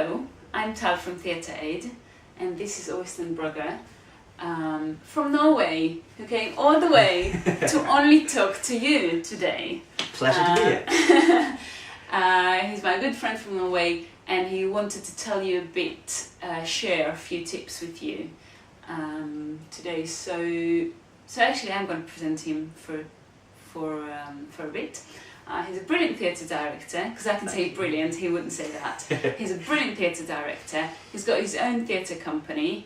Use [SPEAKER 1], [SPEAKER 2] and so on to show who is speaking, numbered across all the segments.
[SPEAKER 1] Hello, I'm Tal from Theatre Aid, and this is Øystein Brager from Norway, who came all the way to only talk to you today.
[SPEAKER 2] Pleasure to be here.
[SPEAKER 1] He's my good friend from Norway, and he wanted to tell you a bit, share a few tips with you today. So actually, I'm going to present him for a bit. He's a brilliant theatre director, because I can say brilliant, he wouldn't say that. He's a brilliant theatre director. He's got his own theatre company.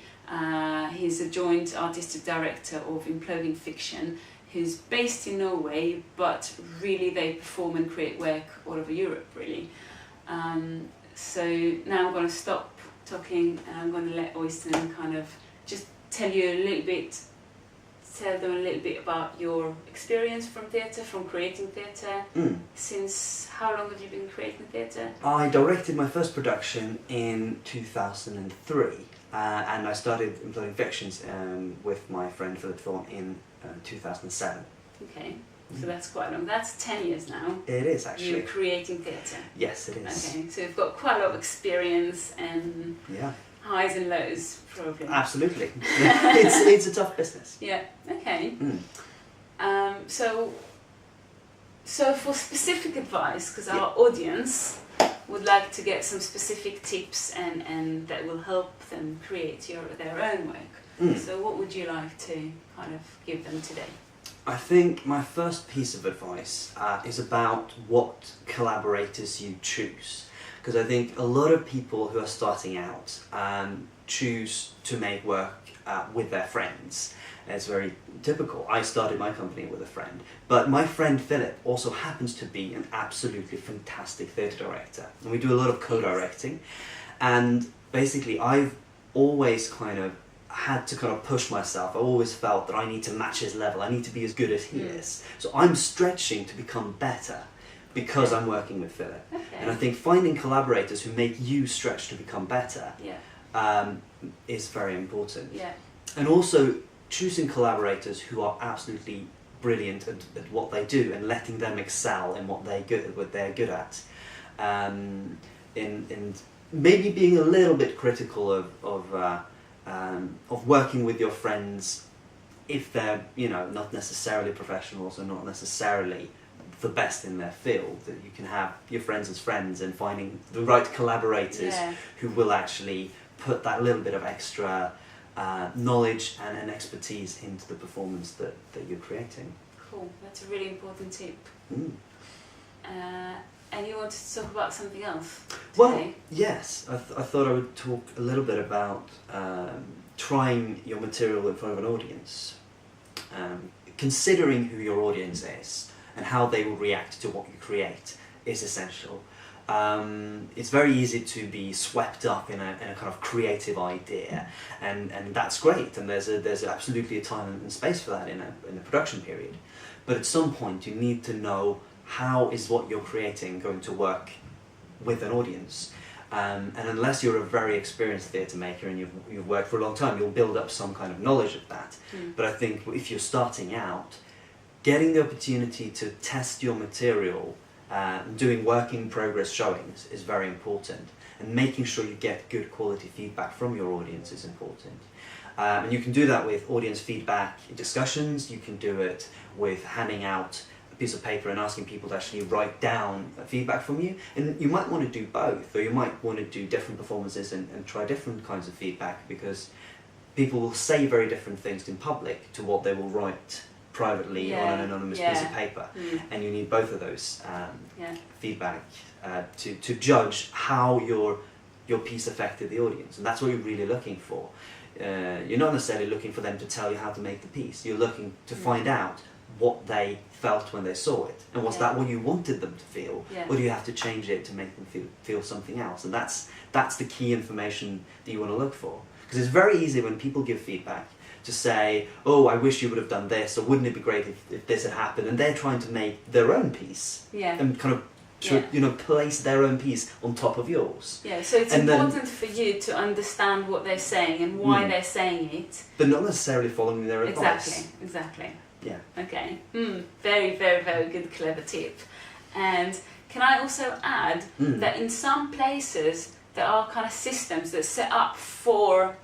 [SPEAKER 1] He's a joint artistic director of Imploding Fiction, who's based in Norway, but really they perform and create work all over Europe, really. So now I'm going to stop talking, and I'm going to let Øystein kind of just tell them a little bit about your experience from theatre, from creating theatre. Since how long have you been creating theatre?
[SPEAKER 2] I directed my first production in 2003, and I started Imploding Fictions with my friend Philip Thorne in 2007.
[SPEAKER 1] Okay, so that's quite long. That's 10 years now.
[SPEAKER 2] It is, actually.
[SPEAKER 1] You're creating theatre.
[SPEAKER 2] Yes, it is.
[SPEAKER 1] Okay, so you've got quite a lot of experience and highs and lows, probably.
[SPEAKER 2] Absolutely. it's a tough business.
[SPEAKER 1] Yeah, okay. So for specific advice, because our audience would like to get some specific tips and that will help them create their own work. So what would you like to kind of give them today?
[SPEAKER 2] I think my first piece of advice is about what collaborators you choose. Because I think a lot of people who are starting out choose to make work with their friends. It's very typical. I started my company with a friend, but my friend Philip also happens to be an absolutely fantastic theatre director, and we do a lot of co-directing. And basically, I've always kind of had to kind of push myself. I always felt that I need to match his level. I need to be as good as he is. So I'm stretching to become better, because I'm working with Philip. And I think finding collaborators who make you stretch to become better is very important. And also choosing collaborators who are absolutely brilliant at what they do and letting them excel in what they're good at. And maybe being a little bit critical of working with your friends if they're not necessarily professionals or not necessarily the best in their field. That you can have your friends as friends, and finding the right collaborators who will actually put that little bit of extra knowledge and expertise into the performance that you're creating.
[SPEAKER 1] Cool, that's a really important tip. And you wanted to talk about something else today?
[SPEAKER 2] Well, yes, I thought I would talk a little bit about trying your material in front of an audience, considering who your audience is and how they will react to what you create is essential. It's very easy to be swept up in a kind of creative idea, and that's great, and there's absolutely a time and space for that in a production period. But at some point you need to know how is what you're creating going to work with an audience. And unless you're a very experienced theatre maker and you've worked for a long time, you'll build up some kind of knowledge of that. But I think if you're starting out, getting the opportunity to test your material, doing work in progress showings is very important, and making sure you get good quality feedback from your audience is important. And you can do that with audience feedback discussions. You can do it with handing out a piece of paper and asking people to actually write down feedback from you. And you might want to do both, or you might want to do different performances and try different kinds of feedback, because people will say very different things in public to what they will write privately on an anonymous piece of paper. And you need both of those feedback to judge how your piece affected the audience, and that's what you're really looking for. You're not necessarily looking for them to tell you how to make the piece. You're looking to find out what they felt when they saw it, and was that what you wanted them to feel, or do you have to change it to make them feel something else? And that's the key information that you want to look for, because it's very easy when people give feedback to say, oh, I wish you would have done this, or wouldn't it be great if this had happened, and they're trying to make their own piece and kind of place their own piece on top of yours.
[SPEAKER 1] So it's important for you to understand what they're saying and why they're saying it,
[SPEAKER 2] but not necessarily following their advice.
[SPEAKER 1] Exactly.
[SPEAKER 2] Yeah.
[SPEAKER 1] Okay. Very, very, very good, clever tip. And can I also add that in some places there are kind of systems that are set up for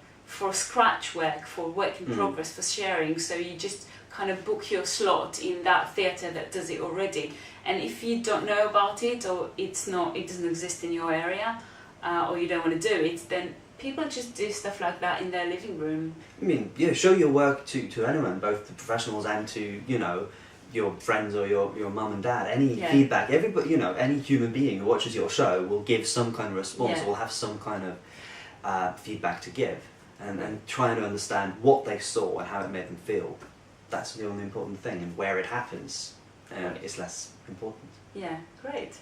[SPEAKER 1] scratch work, for work in progress, for sharing. So you just kind of book your slot in that theatre that does it already. And if you don't know about it, or it doesn't exist in your area, or you don't want to do it, then people just do stuff like that in their living room.
[SPEAKER 2] I mean, yeah, show your work to anyone, both the professionals and to, you know, your friends or your mum and dad. Any feedback, everybody, you know, any human being who watches your show will give some kind of response, will have some kind of feedback to give, and trying to understand what they saw and how it made them feel. That's the only important thing, and where it happens is less important.
[SPEAKER 1] Yeah, great.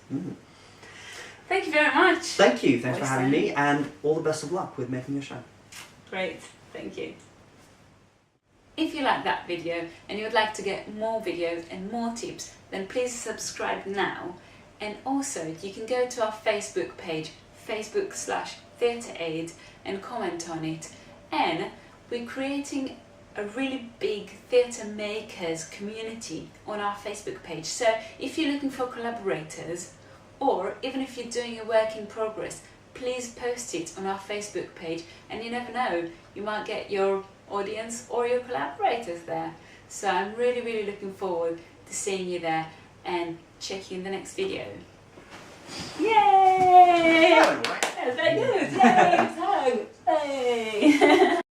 [SPEAKER 1] Thank you very much.
[SPEAKER 2] Thank you, thanks for having me, and all the best of luck with making your show.
[SPEAKER 1] Great, thank you. If you like that video and you would like to get more videos and more tips, then please subscribe now. And also you can go to our Facebook page, facebook.com/theatreaid, and comment on it. And we're creating a really big theatre makers community on our Facebook page. So if you're looking for collaborators, or even if you're doing a work in progress, please post it on our Facebook page, and you never know, you might get your audience or your collaborators there. So I'm really, really looking forward to seeing you there and check you in the next video. Yay! Very good! Yay! Hug! Hey!